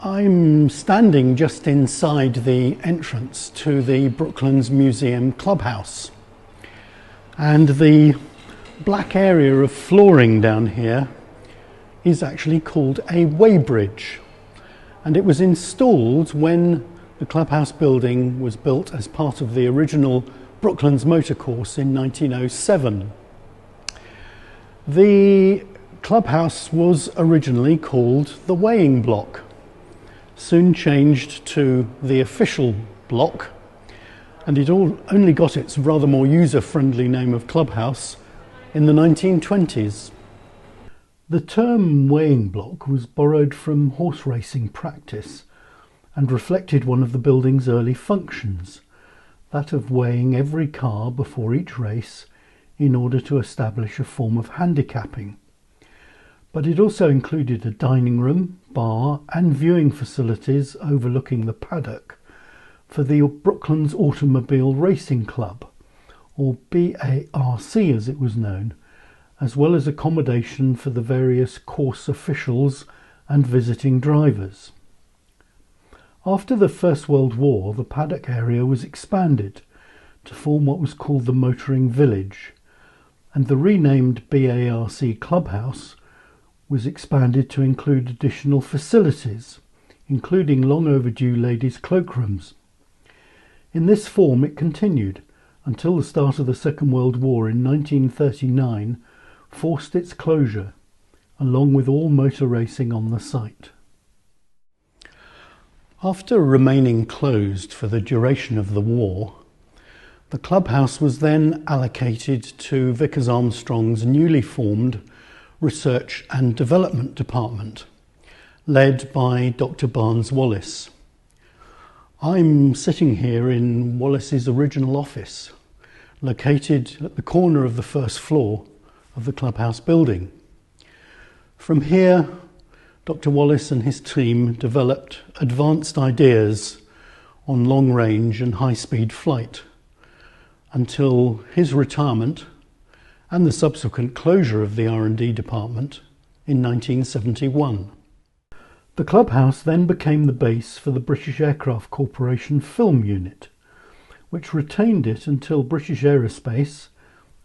I'm standing just inside the entrance to the Brooklands Museum Clubhouse, and the black area of flooring down here is actually called a weighbridge, and it was installed when the clubhouse building was built as part of the original Brooklands motor course in 1907. The clubhouse was originally called the weighing block, soon changed to the official block, and it only got its rather more user-friendly name of clubhouse in the 1920s. The term weighing block was borrowed from horse racing practice and reflected one of the building's early functions, that of weighing every car before each race in order to establish a form of handicapping. But it also included a dining room, bar and viewing facilities overlooking the paddock for the Brooklands Automobile Racing Club, or BARC as it was known, as well as accommodation for the various course officials and visiting drivers. After the First World War, the paddock area was expanded to form what was called the Motoring Village, and the renamed BARC Clubhouse was expanded to include additional facilities, including long overdue ladies' cloakrooms. In this form it continued until the start of the Second World War in 1939 forced its closure, along with all motor racing on the site. After remaining closed for the duration of the war, the clubhouse was then allocated to Vickers Armstrong's newly formed Research and Development Department, led by Dr. Barnes Wallace. I'm sitting here in Wallace's original office, located at the corner of the first floor of the clubhouse building. From here, Dr. Wallace and his team developed advanced ideas on long-range and high-speed flight until his retirement and the subsequent closure of the R&D department in 1971. The clubhouse then became the base for the British Aircraft Corporation Film Unit, which retained it until British Aerospace,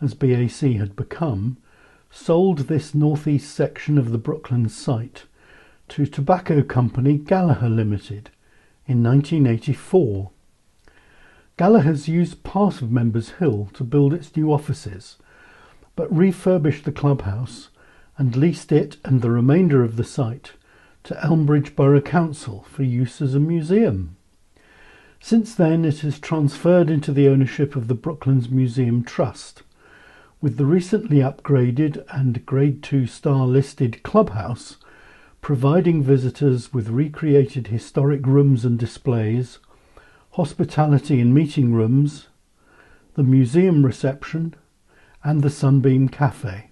as BAC had become, sold this northeast section of the Brooklands site to tobacco company Gallagher Limited in 1984. Gallagher's used part of Members Hill to build its new offices, but refurbished the clubhouse and leased it and the remainder of the site to Elmbridge Borough Council for use as a museum. Since then it has transferred into the ownership of the Brooklands Museum Trust, with the recently upgraded and Grade 2 star listed clubhouse providing visitors with recreated historic rooms and displays, hospitality and meeting rooms, the museum reception, and the Sunbeam Cafe.